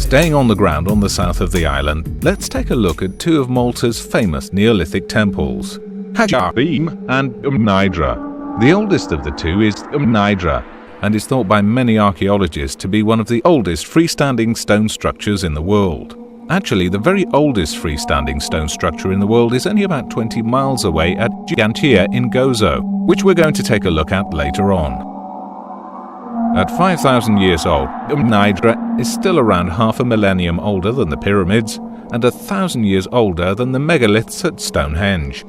Staying on the ground on the south of the island, let's take a look at two of Malta's famous Neolithic temples, Hajarim and Nidra. The oldest of the two is Nidra, and is thought by many archaeologists to be one of the oldest freestanding stone structures in the world. Actually, the very oldest freestanding stone structure in the world is only about 20 miles away at Gigantia in Gozo, which we're going to take a look at later on. At 5,000 years old, Nidra is still around half a millennium older than the pyramids and 1,000 years older than the megaliths at Stonehenge.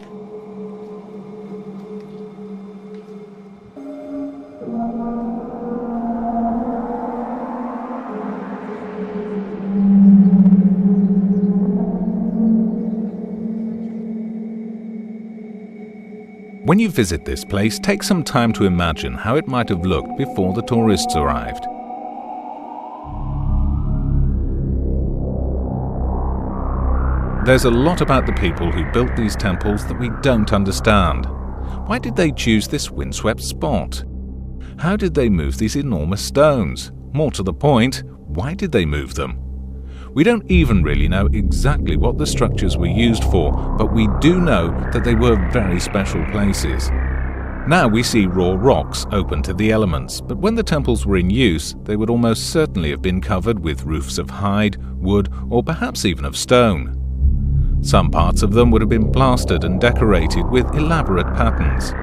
When you visit this place, take some time to imagine how it might have looked before the tourists arrived. There's a lot about the people who built these temples that we don't understand. Why did they choose this windswept spot? How did they move these enormous stones? More to the point, why did they move them? We don't even really know exactly what the structures were used for, but we do know that they were very special places. Now we see raw rocks open to the elements, but when the temples were in use, they would almost certainly have been covered with roofs of hide, wood, or perhaps even of stone. Some parts of them would have been plastered and decorated with elaborate patterns.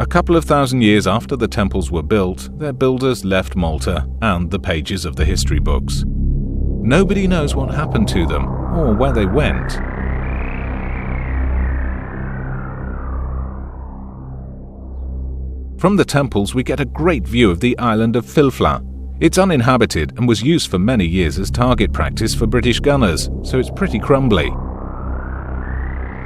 A couple of thousand years after the temples were built, their builders left Malta and the pages of the history books. Nobody knows what happened to them or where they went. From the temples we get a great view of the island of Filfla. It's uninhabited and was used for many years as target practice for British gunners, so it's pretty crumbly.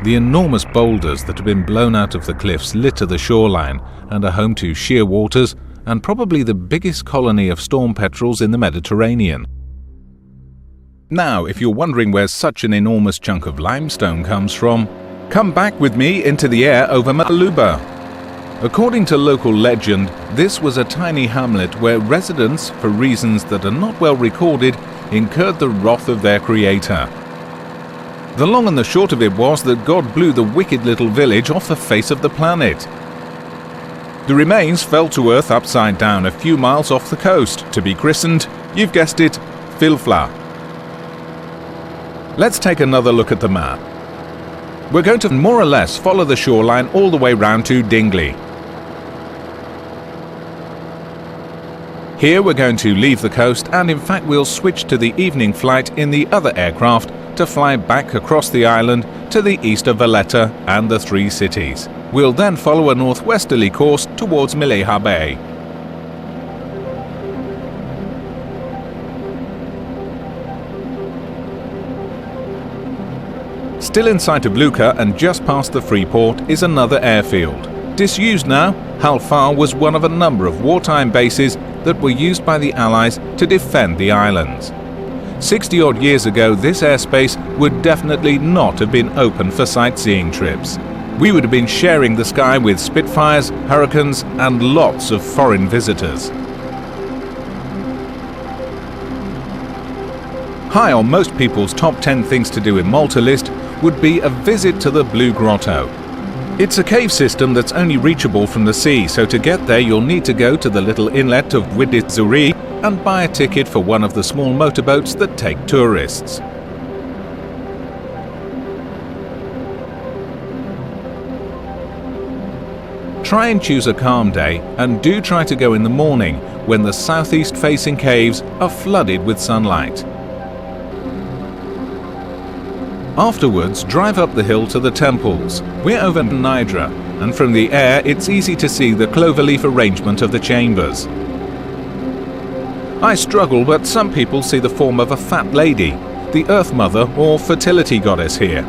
The enormous boulders that have been blown out of the cliffs litter the shoreline and are home to sheer waters and probably the biggest colony of storm petrels in the Mediterranean. Now, if you're wondering where such an enormous chunk of limestone comes from, come back with me into the air over Maluba. According to local legend, this was a tiny hamlet where residents, for reasons that are not well recorded, incurred the wrath of their creator. The long and the short of it was that God blew the wicked little village off the face of the planet. The remains fell to earth upside down a few miles off the coast, to be christened, you've guessed it, Filfla. Let's take another look at the map. We're going to more or less follow the shoreline all the way round to Dingley. Here we're going to leave the coast, and in fact we'll switch to the evening flight in the other aircraft to fly back across the island to the east of Valletta and the three cities. We'll then follow a northwesterly course towards Mileja Bay. Still in sight of Lucca and just past the Freeport is another airfield. Disused now, Hal Far was one of a number of wartime bases that were used by the Allies to defend the islands. 60-odd years ago, this airspace would definitely not have been open for sightseeing trips. We would have been sharing the sky with Spitfires, Hurricanes, and lots of foreign visitors. High on most people's top 10 things to do in Malta list would be a visit to the Blue Grotto. It's a cave system that's only reachable from the sea, so to get there you'll need to go to the little inlet of Widizuri and buy a ticket for one of the small motorboats that take tourists. Try and choose a calm day, and do try to go in the morning when the southeast-facing caves are flooded with sunlight. Afterwards, drive up the hill to the temples. We're over Nidra, and from the air it's easy to see the cloverleaf arrangement of the chambers. I struggle, but some people see the form of a fat lady, the Earth Mother or fertility goddess here.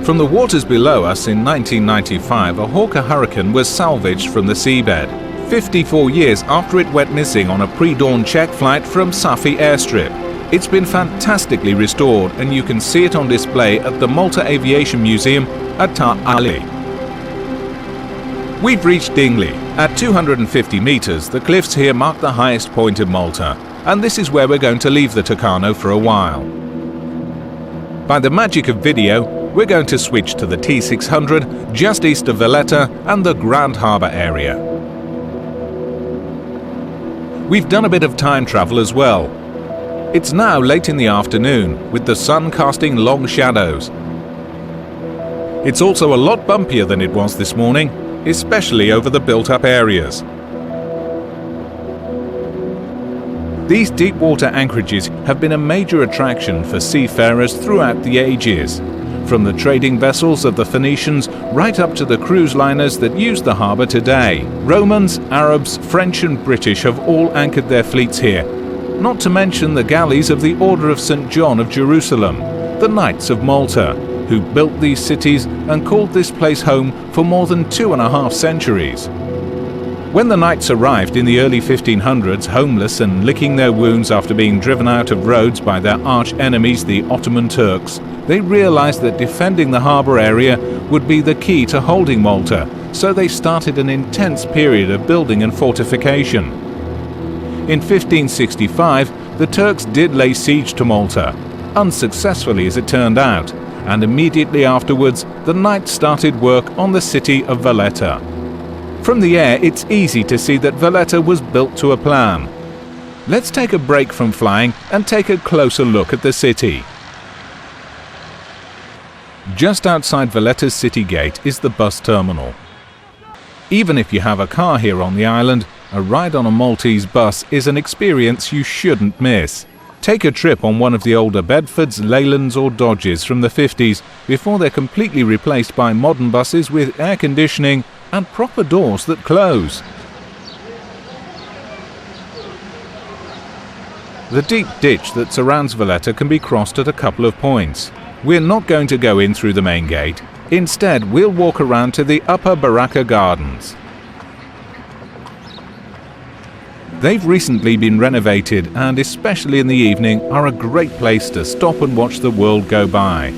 From the waters below us in 1995, a Hawker Hurricane was salvaged from the seabed, 54 years after it went missing on a pre-dawn check flight from Safi airstrip. It's been fantastically restored and you can see it on display at the Malta Aviation Museum at Ta Ali. We've reached Dingley. At 250 metres, the cliffs here mark the highest point in Malta, and this is where we're going to leave the Tucano for a while. By the magic of video, we're going to switch to the T600 just east of Valletta and the Grand Harbour area. We've done a bit of time travel as well. It's now late in the afternoon, with the sun casting long shadows. It's also a lot bumpier than it was this morning, especially over the built-up areas. These deep water anchorages have been a major attraction for seafarers throughout the ages, from the trading vessels of the Phoenicians right up to the cruise liners that use the harbour today. Romans, Arabs, French and British have all anchored their fleets here, not to mention the galleys of the Order of St. John of Jerusalem, the Knights of Malta, who built these cities and called this place home for more than 2.5 centuries. When the Knights arrived in the early 1500s, homeless and licking their wounds after being driven out of Rhodes by their arch enemies, the Ottoman Turks, they realized that defending the harbour area would be the key to holding Malta, so they started an intense period of building and fortification. In 1565, the Turks did lay siege to Malta, unsuccessfully as it turned out, and immediately afterwards the Knights started work on the city of Valletta. From the air, it's easy to see that Valletta was built to a plan. Let's take a break from flying and take a closer look at the city. Just outside Valletta's city gate is the bus terminal. Even if you have a car here on the island, a ride on a Maltese bus is an experience you shouldn't miss. Take a trip on one of the older Bedfords, Leylands or Dodges from the 50s before they're completely replaced by modern buses with air conditioning and proper doors that close. The deep ditch that surrounds Valletta can be crossed at a couple of points. We're not going to go in through the main gate. Instead, we'll walk around to the Upper Baracca Gardens. They've recently been renovated and, especially in the evening, are a great place to stop and watch the world go by.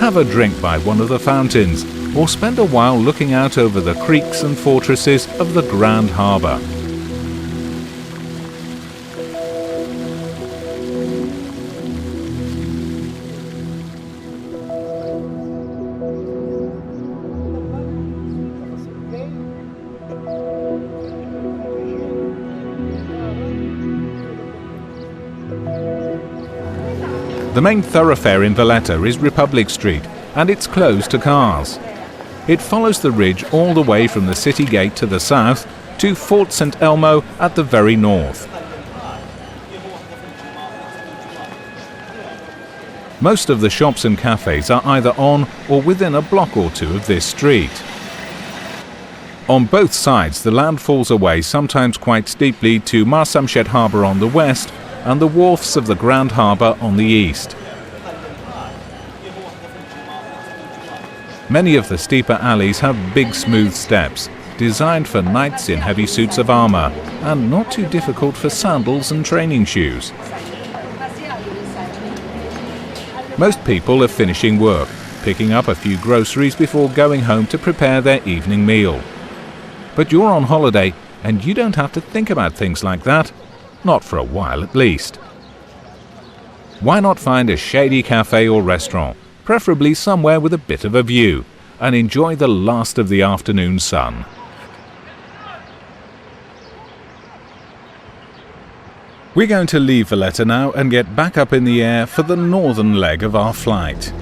Have a drink by one of the fountains, or spend a while looking out over the creeks and fortresses of the Grand Harbour. The main thoroughfare in Valletta is Republic Street, and it's closed to cars. It follows the ridge all the way from the city gate to the south to Fort St. Elmo at the very north. Most of the shops and cafes are either on or within a block or two of this street. On both sides, the land falls away, sometimes quite steeply, to Marsamxett Harbour on the west and the wharfs of the Grand Harbour on the east. Many of the steeper alleys have big smooth steps, designed for knights in heavy suits of armour, and not too difficult for sandals and training shoes. Most people are finishing work, picking up a few groceries before going home to prepare their evening meal. But you're on holiday, and you don't have to think about things like that. Not for a while, at least. Why not find a shady cafe or restaurant, preferably somewhere with a bit of a view, and enjoy the last of the afternoon sun? We're going to leave Valletta now and get back up in the air for the northern leg of our flight.